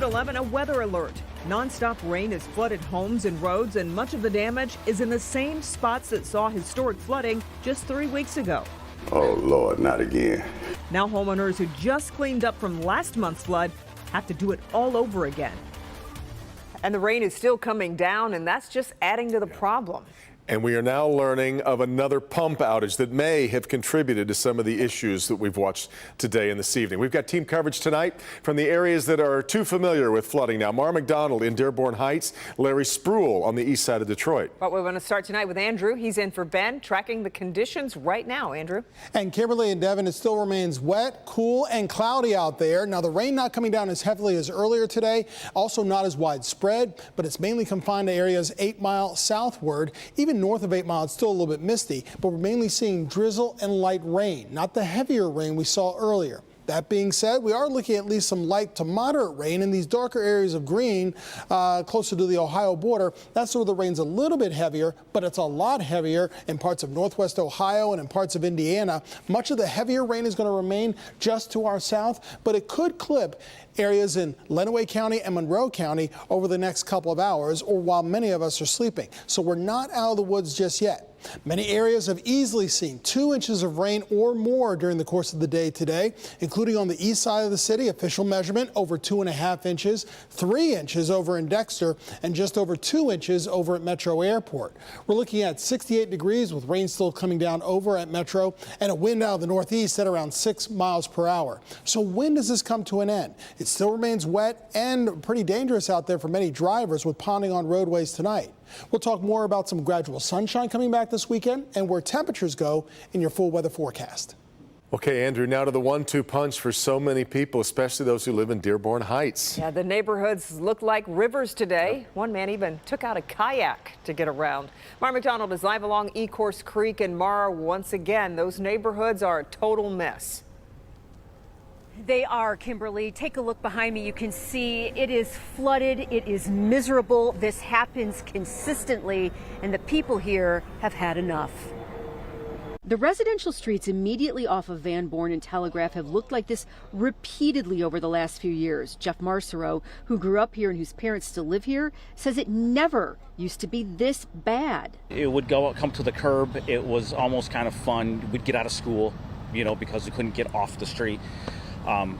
11, a weather alert. Non-stop rain has flooded homes and roads, and much of the damage is in the same spots that saw historic flooding just 3 weeks ago. Oh, Lord, not again. Now homeowners who just cleaned up from last month's flood have to do it all over again. And the rain is still coming down, and that's just adding to the problem. And we are now learning of another pump outage that may have contributed to some of the issues that we've watched today and this evening. We've got team coverage tonight from the areas that are too familiar with flooding now. Mara McDonald in Dearborn Heights, Larry Spruill on the east side of Detroit. But we're going to start tonight with Andrew. He's in for Ben, tracking the conditions right now. Andrew. And Kimberly and Devin, it still remains wet, cool, and cloudy out there. Now, the rain not coming down as heavily as earlier today, also not as widespread, but it's mainly confined to areas 8 Mile southward. Even north of 8 Mile, it's still a little bit misty, but we're mainly seeing drizzle and light rain, not the heavier rain we saw earlier. That being said, we are looking at least some light to moderate rain in these darker areas of green closer to the Ohio border. That's where the rain's a little bit heavier, but it's a lot heavier in parts of northwest Ohio and in parts of Indiana. Much of the heavier rain is going to remain just to our south, but it could clip areas in Lenawee County and Monroe County over the next couple of hours, or while many of us are sleeping. So we're not out of the woods just yet. Many areas have easily seen 2 inches of rain or more during the course of the day today, including on the east side of the city. Official measurement over 2.5 inches, 3 inches over in Dexter, and just over 2 inches over at Metro Airport. We're looking at 68 degrees with rain still coming down over at Metro and a wind out of the northeast at around 6 miles per hour. So when does this come to an end? It still remains wet and pretty dangerous out there for many drivers with ponding on roadways tonight. We'll talk more about some gradual sunshine coming back this weekend and where temperatures go in your full weather forecast. Okay, Andrew, now to the 1-2 punch for so many people, especially those who live in Dearborn Heights. Yeah, the neighborhoods look like rivers today. One man even took out a kayak to get around. Mara McDonald is live along Ecorse Creek, and Mara, once again, those neighborhoods are a total mess. They are, Kimberly. Take a look behind me. You can see it is flooded. It is miserable. This happens consistently, and the people here have had enough. The residential streets immediately off of Van Born and Telegraph have looked like this repeatedly over the last few years. Jeff Marcero, who grew up here and whose parents still live here, says it never used to be this bad. It would come to the curb. It was almost kind of fun. We'd get out of school, because we couldn't get off the street.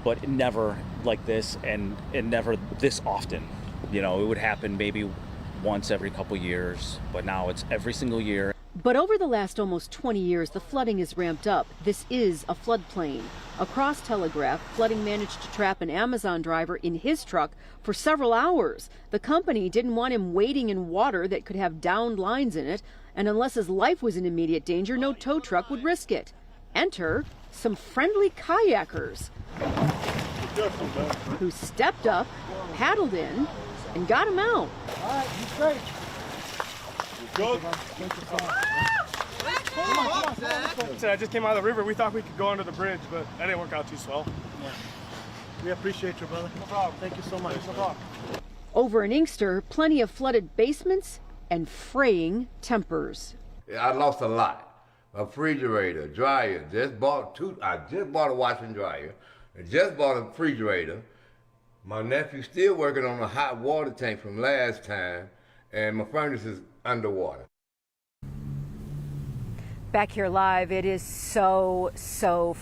But never like this, and never this often. It would happen maybe once every couple years, but now it's every single year. But over the last almost 20 years, the flooding has ramped up. This is a floodplain. Across Telegraph, flooding managed to trap an Amazon driver in his truck for several hours. The company didn't want him wading in water that could have downed lines in it, and unless his life was in immediate danger, no tow truck would risk it. Enter some friendly kayakers who stepped up, paddled in, and got him out. All right, he's great. Good. I just came out of the river. We thought we could go under the bridge, but that didn't work out too swell. Yeah. We appreciate you, brother. No problem. Thank you so much. No problem. Over in Inkster, plenty of flooded basements and fraying tempers. I lost a lot. A refrigerator, dryer. I just bought a washing dryer. I just bought a refrigerator. My nephew's still working on a hot water tank from last time, and my furnace is underwater. Back here live, it is so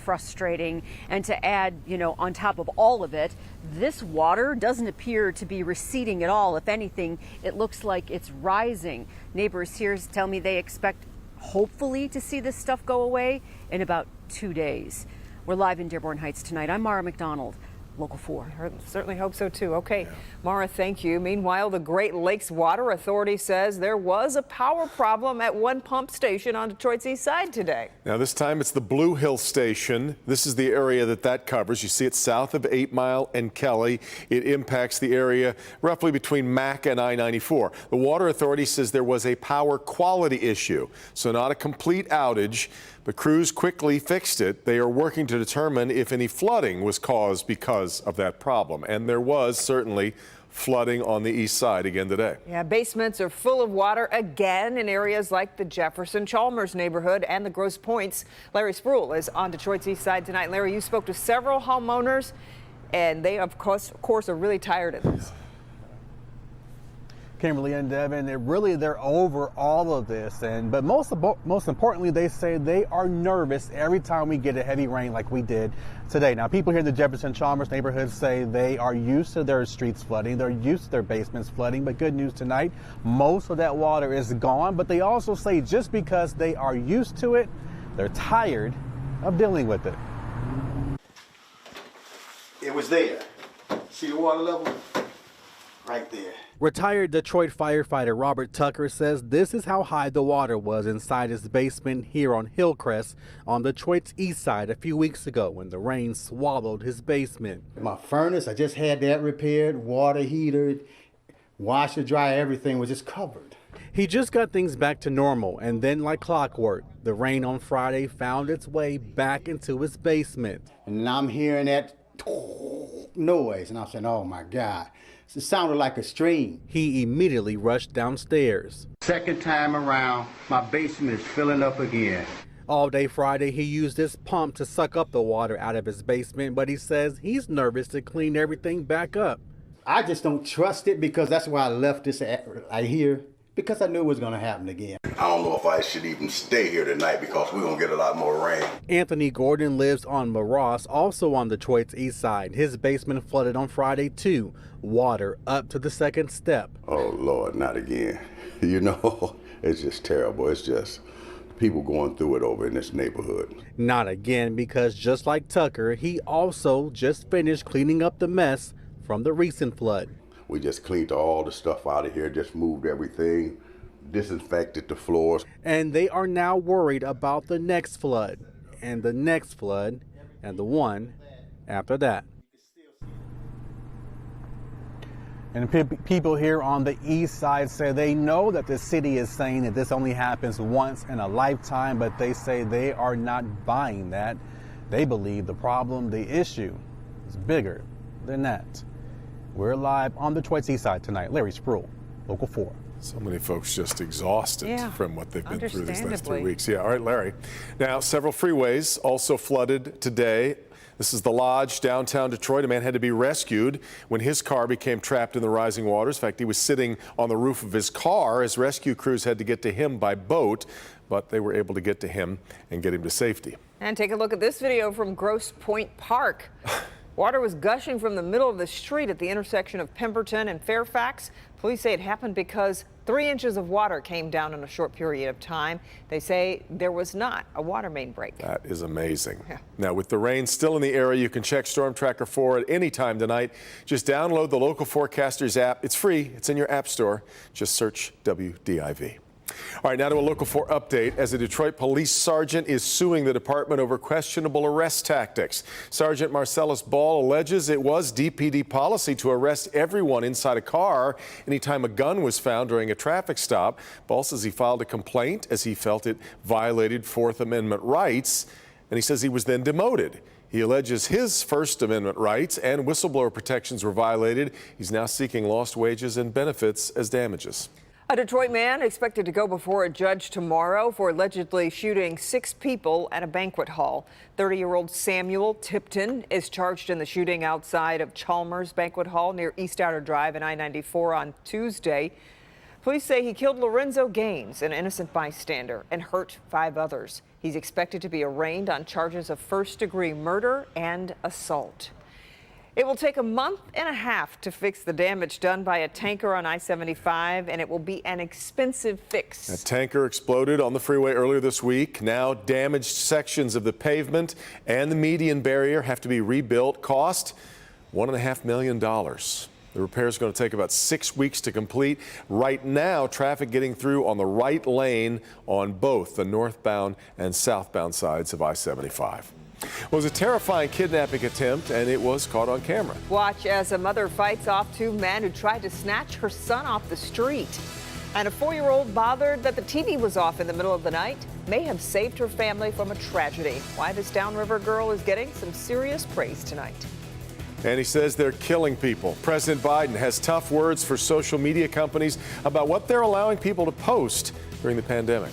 frustrating. And to add, on top of all of it, this water doesn't appear to be receding at all. If anything, it looks like it's rising. Neighbors here tell me they expect hopefully to see this stuff go away in about 2 days. We're live in Dearborn Heights tonight. I'm Mara McDonald, Local 4. I certainly hope so too. Okay, Mara, thank you. Meanwhile, the Great Lakes Water Authority says there was a power problem at one pump station on Detroit's east side today. Now this time it's the Blue Hill Station. This is the area that covers. You see it south of 8 Mile and Kelly. It impacts the area roughly between Mack and I-94. The Water Authority says there was a power quality issue, so not a complete outage, but crews quickly fixed it. They are working to determine if any flooding was caused because of that problem. And there was certainly flooding on the east side again today. Yeah, basements are full of water again in areas like the Jefferson-Chalmers neighborhood and the Grosse Pointes. Larry Spruill is on Detroit's east side tonight. Larry, you spoke to several homeowners. and they, of course, are really tired of this. Kimberly and Devin, they're over all of this, but most importantly, they say they are nervous every time we get a heavy rain like we did today. Now, people here in the Jefferson Chalmers neighborhood say they are used to their streets flooding, they're used to their basements flooding, but good news tonight, most of that water is gone. But they also say just because they are used to it, they're tired of dealing with it. It was there. See the water level? Right there. Retired Detroit firefighter Robert Tucker says this is how high the water was inside his basement here on Hillcrest on Detroit's east side a few weeks ago when the rain swallowed his basement. My furnace, I just had that repaired, water heater, washer, dryer, everything was just covered. He just got things back to normal, and then like clockwork, the rain on Friday found its way back into his basement. And I'm hearing that noise, and I'm saying, oh my God. It sounded like a stream. He immediately rushed downstairs. Second time around, my basement is filling up again. All day Friday, he used this pump to suck up the water out of his basement, but he says he's nervous to clean everything back up. I just don't trust it because that's why I left this right here, because I knew it was going to happen again. I don't know if I should even stay here tonight because we're going to get a lot more rain. Anthony Gordon lives on Maross, also on Detroit's east side. His basement flooded on Friday too. Water up to the second step. Oh, Lord, not again. You know, it's just terrible. It's just people going through it over in this neighborhood. Not again, because just like Tucker, he also just finished cleaning up the mess from the recent flood. We just cleaned all the stuff out of here, just moved everything, disinfected the floors. And they are now worried about the next flood, and the next flood, and the one after that. And people here on the east side say they know that the city is saying that this only happens once in a lifetime, but they say they are not buying that. They believe the problem, the issue, is bigger than that. We're live on Detroit's east side tonight. Larry Spruill, Local 4. So many folks just exhausted from what they've been through these last 3 weeks. Yeah, all right, Larry. Now, several freeways also flooded today. This is the Lodge, downtown Detroit. A man had to be rescued when his car became trapped in the rising waters. In fact, he was sitting on the roof of his car as rescue crews had to get to him by boat, but they were able to get to him and get him to safety. And take a look at this video from Grosse Pointe Park. Water was gushing from the middle of the street at the intersection of Pemberton and Fairfax. Police say it happened because 3 inches of water came down in a short period of time. They say there was not a water main break. That is amazing. Yeah. Now, with the rain still in the area, you can check Storm Tracker 4 at any time tonight. Just download the Local Forecasters app. It's free. It's in your app store. Just search WDIV. All right, now to a Local 4 update as a Detroit police sergeant is suing the department over questionable arrest tactics. Sergeant Marcellus Ball alleges it was DPD policy to arrest everyone inside a car anytime a gun was found during a traffic stop. Ball says he filed a complaint as he felt it violated Fourth Amendment rights, and he says he was then demoted. He alleges his First Amendment rights and whistleblower protections were violated. He's now seeking lost wages and benefits as damages. A Detroit man expected to go before a judge tomorrow for allegedly shooting 6 people at a banquet hall. 30-year-old Samuel Tipton is charged in the shooting outside of Chalmers Banquet Hall near East Outer Drive and I-94 on Tuesday. Police say he killed Lorenzo Gaines, an innocent bystander, and hurt 5 others. He's expected to be arraigned on charges of first-degree murder and assault. It will take a month and a half to fix the damage done by a tanker on I-75, and it will be an expensive fix. A tanker exploded on the freeway earlier this week. Now damaged sections of the pavement and the median barrier have to be rebuilt. Cost $1.5 million. The repair is going to take about 6 weeks to complete. Right now, traffic getting through on the right lane on both the northbound and southbound sides of I-75. It was a terrifying kidnapping attempt, and it was caught on camera. Watch as a mother fights off 2 men who tried to snatch her son off the street. And a 4-year-old bothered that the TV was off in the middle of the night may have saved her family from a tragedy. Why this downriver girl is getting some serious praise tonight. And he says they're killing people. President Biden has tough words for social media companies about what they're allowing people to post during the pandemic.